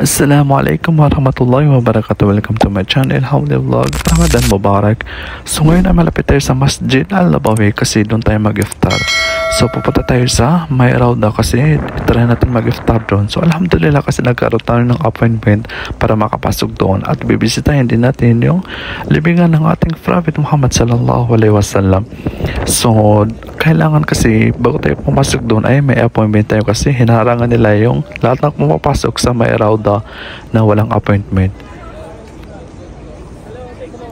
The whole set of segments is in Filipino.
Assalamualaikum warahmatullahi wabarakatuh. Welcome to my channel, Hawli Vlog. Ramadan Mubarak. So ngayon ay malapit tayo sa Masjid Al-Nabawi kasi doon tayo mag-iftar. So pupunta tayo sa May Rauda kasi try natin mag-iftar doon. So alhamdulillah kasi nagkaroon tayo ng appointment para makapasok doon at bibisitahin din natin yung libingan ng ating Prophet Muhammad sallallahu alaihi wasallam. So kailangan kasi bago tayo pumasok doon ay may appointment tayo kasi hinarangan nila yung lahat ng pumapasok sa May Rauda na walang appointment.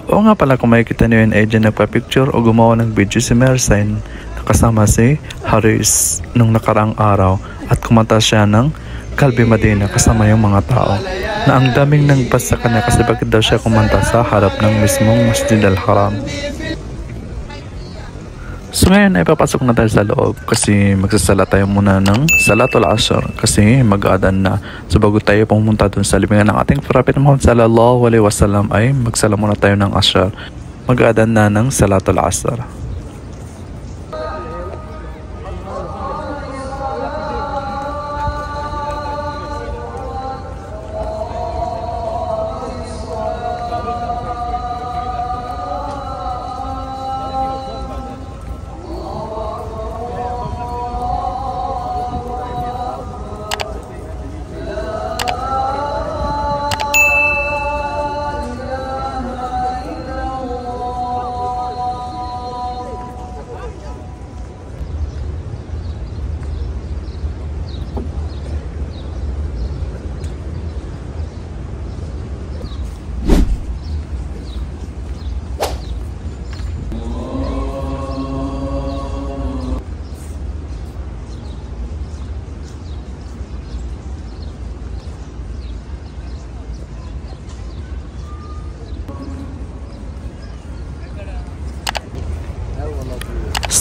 O nga pala, kung makikita niyo yun ay dyan nagpa-picture o gumawa ng video si Mersain kasama si Haris nung nakarang araw at kumanta siya ng Kalbi Madina kasama yung mga tao na ang daming nagbasa kanya kasi bakit daw siya kumanta sa harap ng mismong Masjid Al-Haram. So ngayon ay papasok na tayo sa loob kasi magsasala tayo muna ng Salatul Asr kasi mag-aadan na. So bago tayo pumunta dun sa libingan ng ating Prophet Muhammad sallallahu alaihi wasallam ay magsala muna tayo ng Asr. Mag-aadan na ng Salatul Asr.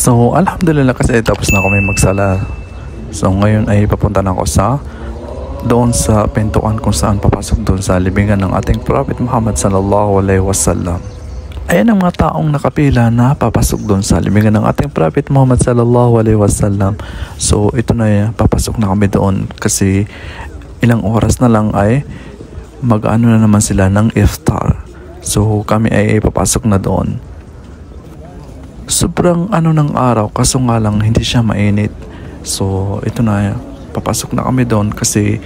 So alhamdulillah kasi tapos na kami magsala. So ngayon ay papunta na ako doon sa pintuan kung saan papasok doon sa libingan ng ating Prophet Muhammad sallallahu alaihi wasallam. Ayan ang mga taong nakapila na papasok doon sa libingan ng ating Prophet Muhammad sallallahu alaihi wasallam. So ito na, papasok na kami doon kasi ilang oras na lang ay mag-ano na naman sila ng iftar. So kami ay papasok na doon. Sobrang ng araw kaso nga lang hindi siya mainit. So ito na, papasok na kami doon kasi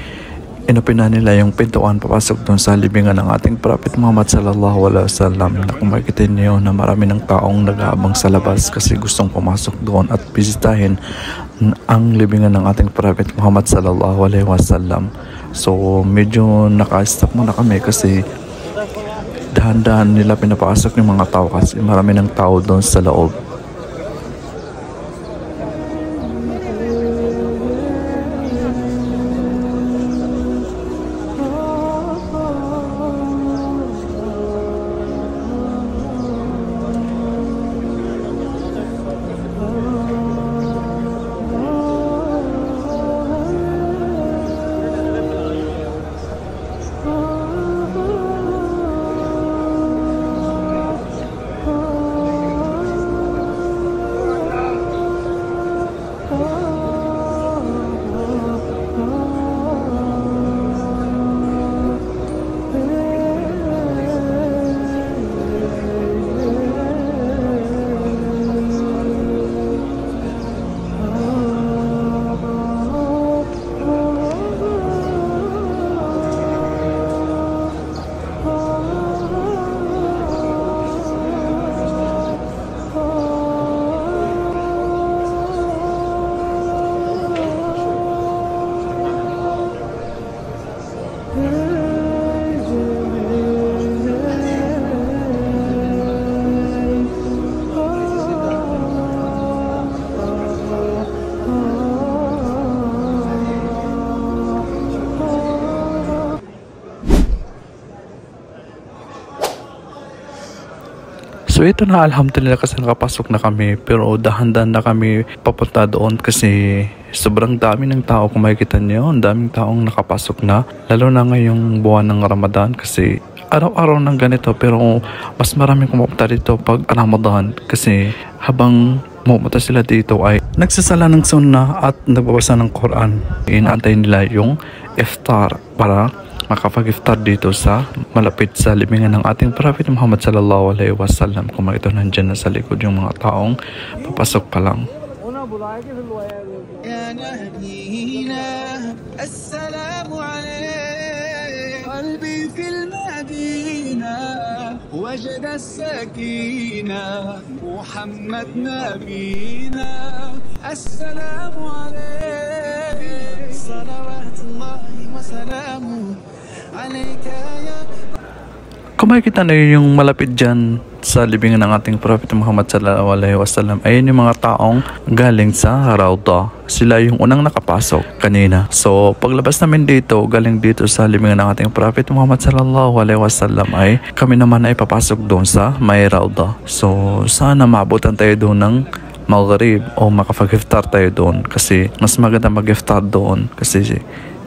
inopina nila yung pintuan papasok doon sa libingan ng ating Prophet Muhammad sallallahu alaihi wasallam. Na kung makikita niyo na marami ng taong nag-aabang sa labas kasi gustong pumasok doon at bisitahin ang libingan ng ating Prophet Muhammad sallallahu alaihi wasallam. So medyo naka-stop muna kami kasi dahan-dahan nila pinapasok yung mga tao kasi marami ng tao doon sa loob. So ito na, alhamdulillah, kasi nakapasok na kami, pero dahan-dahan na kami papunta doon kasi sobrang dami ng tao. Kung makikita niyo, ang daming taong nakapasok na, lalo na ngayong buwan ng Ramadan kasi araw-araw ng ganito, pero mas maraming pumunta dito pag Ramadan kasi habang pumunta sila dito ay nagsasala ng sunnah at nagbabasa ng Quran. Inaantay nila yung iftar para makapag-iftar dito sa malapit sa libingan ng ating Prophet Muhammad sallallahu alaihi wasallam. Kung makita nandyan na sa likod yung mga taong papasok pa lang. وجد السكينة محمد نبينا السلام عليك صلوات الله وسلامه عليك يا. Kung makikita na yung malapit dyan sa libingan ng ating Prophet Muhammad sallallahu alaihi wasallam, ayun yung mga taong galing sa Rauda. Sila yung unang nakapasok kanina. So paglabas namin dito, galing dito sa libingan ng ating Prophet Muhammad sallallahu alaihi wasallam, ay kami naman ay papasok doon sa may Rauda. So sana maabutan tayo doon ng Maghrib o makapag-iftar tayo doon kasi mas maganda mag-iftar doon kasi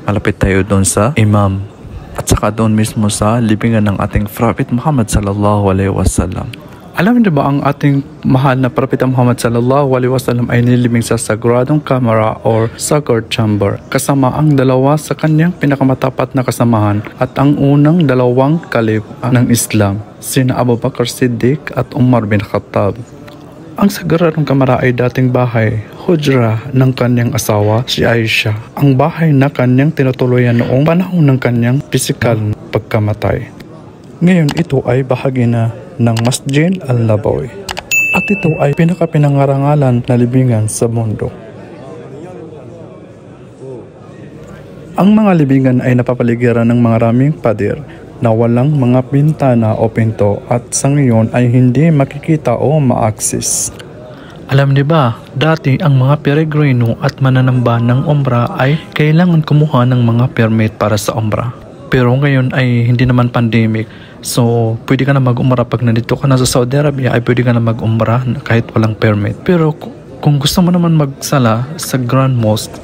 malapit tayo doon sa Imam at saka doon mismo sa libingan ng ating Prophet Muhammad sallallahu alaihi wasallam. Alam niyo ba, ang ating mahal na Prophet Muhammad sallallahu alaihi wasallam ay nilibing sa sagradong kamara or sacred chamber kasama ang dalawa sa kanyang pinakamatapat na kasamahan at ang unang dalawang kalif ng Islam, sina Abu Bakr Siddiq at Umar bin Khattab. Ang sagradong kamara ay dating bahay, hujra ng kanyang asawa si Aisha, ang bahay na kanyang tinutuluyan noong panahon ng kanyang pisikal na pagkamatay. Ngayon ito ay bahagi na ng Masjid Al-Nabawi at ito ay pinakapinangarangalan na libingan sa mundo. Ang mga libingan ay napapaligiran ng mga raming pader na walang mga bintana o pinto at sa ngayon ay hindi makikita o ma-access. Alam niyo ba, dati ang mga peregrino at mananamba ng Umrah ay kailangan kumuha ng mga permit para sa Umrah. Pero ngayon ay hindi naman pandemic, so pwede ka na mag-Umrah. Pag nandito ka na sa Saudi Arabia ay pwede ka na mag-Umrah kahit walang permit. Pero kung gusto mo naman magsala sa Grand Mosque,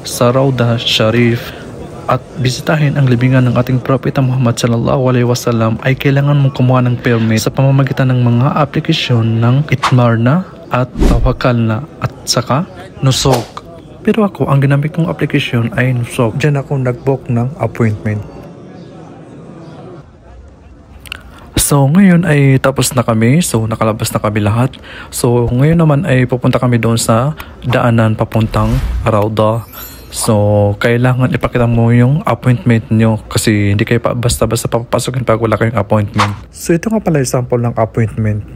sa Rauda Sharif at bisitahin ang libingan ng ating Prophet Muhammad sallallahu alaihi wasallam, ay kailangan mong kumuha ng permit sa pamamagitan ng mga aplikasyon ng Itmarna at Tawakalna at saka Nusuk. Pero ako, ang ginamit kong aplikasyon ay Nusuk. Diyan ako nag-book ng appointment. So ngayon ay tapos na kami, so nakalabas na kami lahat. So ngayon naman ay pupunta kami doon sa daanan papuntang Rauda. So kailangan ipakita mo yung appointment nyo kasi hindi kayo basta-basta papapasokin pag wala kayong appointment. So ito nga pala sample ng appointment.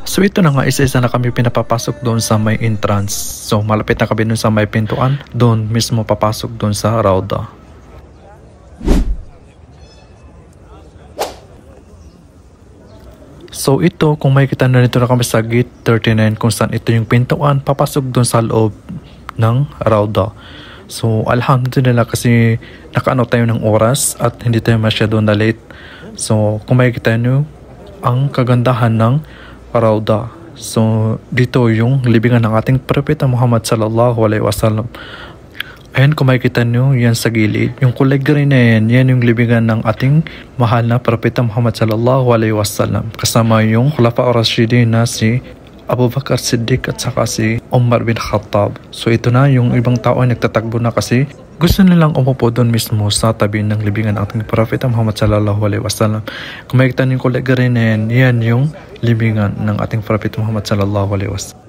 So ito na nga, isa-isa na kami pinapapasok doon sa may entrance. So malapit na kami doon sa may pintuan, doon mismo papasok doon sa Rauda. So ito, kung makikita na nito na kami sa gate 39 kung saan ito yung pintuan papasok doon sa loob ng Rauda. So alhamdulillah kasi nakaano tayo ng oras at hindi tayo masyado na late. So kung makikita nyo ang kagandahan ng Rauda. So dito yung libingan ng ating Prophet Muhammad sallallahu alaihi wasallam. Ayan, kung makikita nyo yan sa gilid, yung kulay green na yan yung libingan ng ating mahal na Prophet Muhammad sallallahu alaihi wasallam. Kasama yung Khulafa ar-Rashidin na si Abu Bakr Siddiq at saka si Umar bin Khattab. So ito na, yung ibang tao ay nagtatakbo na kasi gusto nilang umupo doon mismo sa tabi ng libingan ng ating Prophet Muhammad sallallahu alaihi wasallam. Kung makikita nyo yung kulay green na yan yung libingan ng ating Prophet Muhammad sallallahu alaihi wasallam.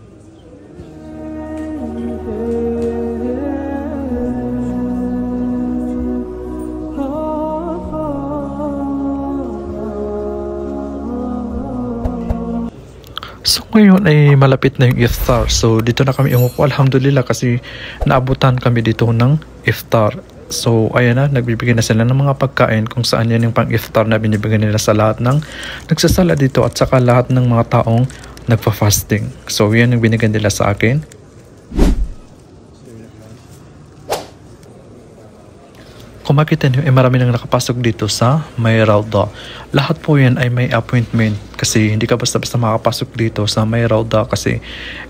So ngayon ay malapit na yung iftar. So dito na kami umupo, alhamdulillah, kasi naabutan kami dito ng iftar. So ayan na, nagbibigay na sila ng mga pagkain kung saan yan yung pang iftar na binibigay nila sa lahat ng nagsasala dito at saka lahat ng mga taong nagpa-fasting. So yan yung binigay nila sa akin. Kung makita niyo, marami nang nakapasok dito sa May Rawda. Lahat po yan ay may appointment kasi hindi ka basta-basta makakapasok dito sa May Rawda kasi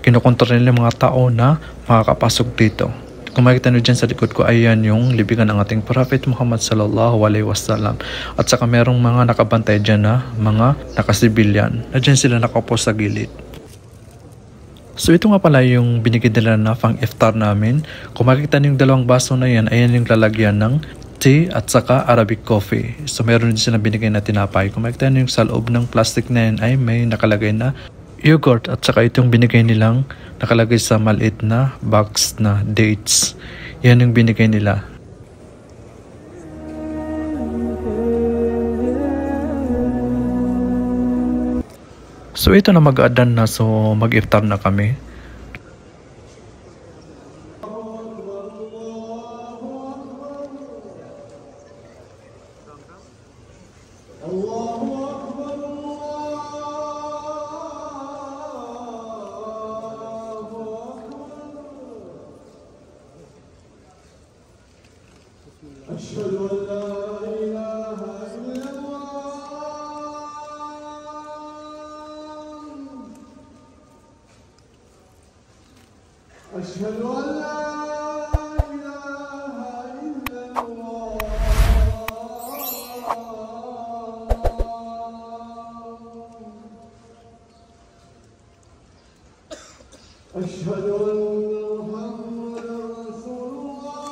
kinukontrol nila yung mga tao na makakapasok dito. Kung makita niyo dyan sa likod ko, ayan yung libingan ng ating Prophet Muhammad sallallahu alaihi wasallam. At saka merong mga nakabantay dyan na mga nakasibilyan. Na dyan sila nakaupo sa gilid. So ito nga pala yung binigay nila na pang iftar namin. Kung makikita niyo yung dalawang baso na yan, ayan yung lalagyan ng tea at saka Arabic coffee. So meron din silang binigay na tinapay. Kung makikita niyo yung sa loob ng plastic na yan ay may nakalagay na yogurt at saka itong binigay nilang nakalagay sa maliit na box na dates. Yan yung binigay nila. So ito na mag-adan na, so mag-iftar na kami. أشهد أن لا إله إلا الله أشهد أن محمدا رسول الله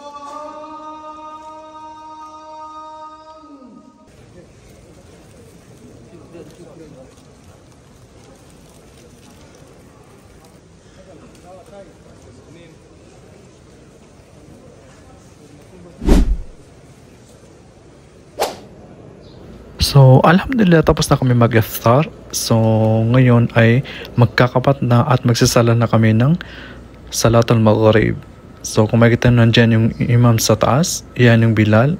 So, alhamdulillah, tapos na kami mag-iftar. So, ngayon ay magkakapat na at magsasala na kami ng Salatul Maghrib. So, kung makikita nyo nandyan yung imam sa taas, yan yung Bilal.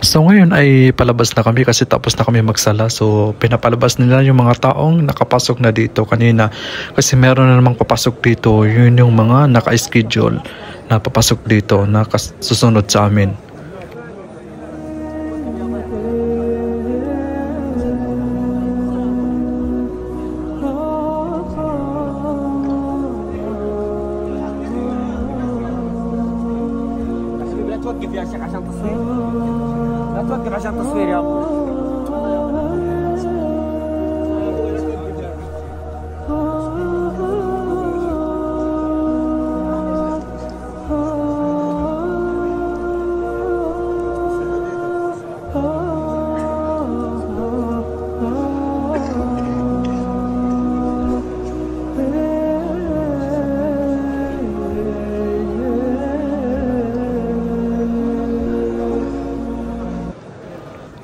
So ngayon ay palabas na kami kasi tapos na kami magsala. So pinapalabas nila yung mga taong nakapasok na dito kanina. Kasi meron na namang papasok dito. Yun yung mga naka-schedule na papasok dito na susunod sa amin. توقف يا شيخ عشان تصوير لا توقف عشان تصوير يا ابو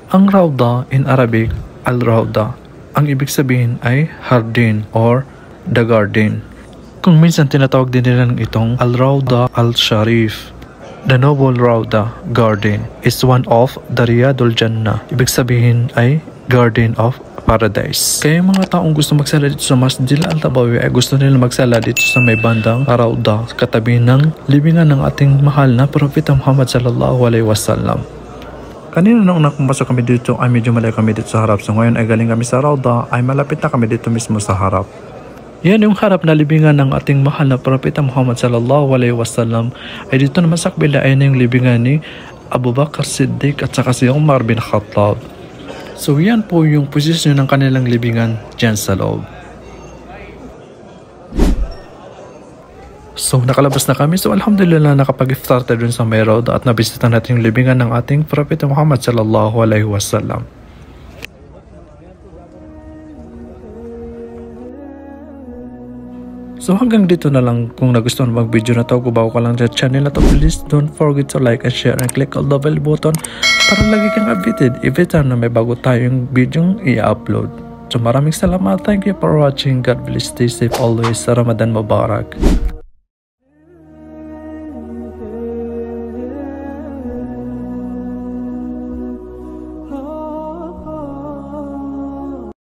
Ang Rawda in Arabic, Al-Rawda, ang ibig sabihin ay Hardin or the Garden. Kung minsan tinatawag din nila ng itong Al-Rawda Al-Sharif. The Noble Rawda Garden is one of the Riyadul Jannah. Ibig sabihin ay Garden of Paradise. Kaya yung mga taong gusto magsala dito sa Masjid Al-Nabawi ay gusto nila magsala dito sa may bandang Rawda, katabi ng libingan ng ating mahal na Prophet Muhammad sallallahu alaihi wasallam. Kanina nung unang pumasok kami dito ay medyo malayo kami dito sa harap. So ngayon ay galing kami sa Rawda ay malapit na kami dito mismo sa harap. Yan yung harap na libingan ng ating mahal na Propeta Muhammad sallallahu alaihi wasallam. Ay dito naman sa kabila ay na yung libingan ni Abu Bakr Siddiq at saka si Umar bin Khattab. So yan po yung posisyon ng kanilang libingan dyan sa loob. So nakalabas na kami. So alhamdulillah nakapag-iftar tayo dun sa may road at nabisita natin yung libingan ng ating Propeta Muhammad sallallahu alaihi wasallam. So hanggang dito na lang. Kung nagustuhan mag-video na to, kung bago ka lang sa channel na to, please don't forget to like and share and click all the bell button para lagi kang updated every time na may bago tayong video i-upload. So maraming salamat. Thank you for watching. God bless. Stay safe always. Ramadan Mubarak.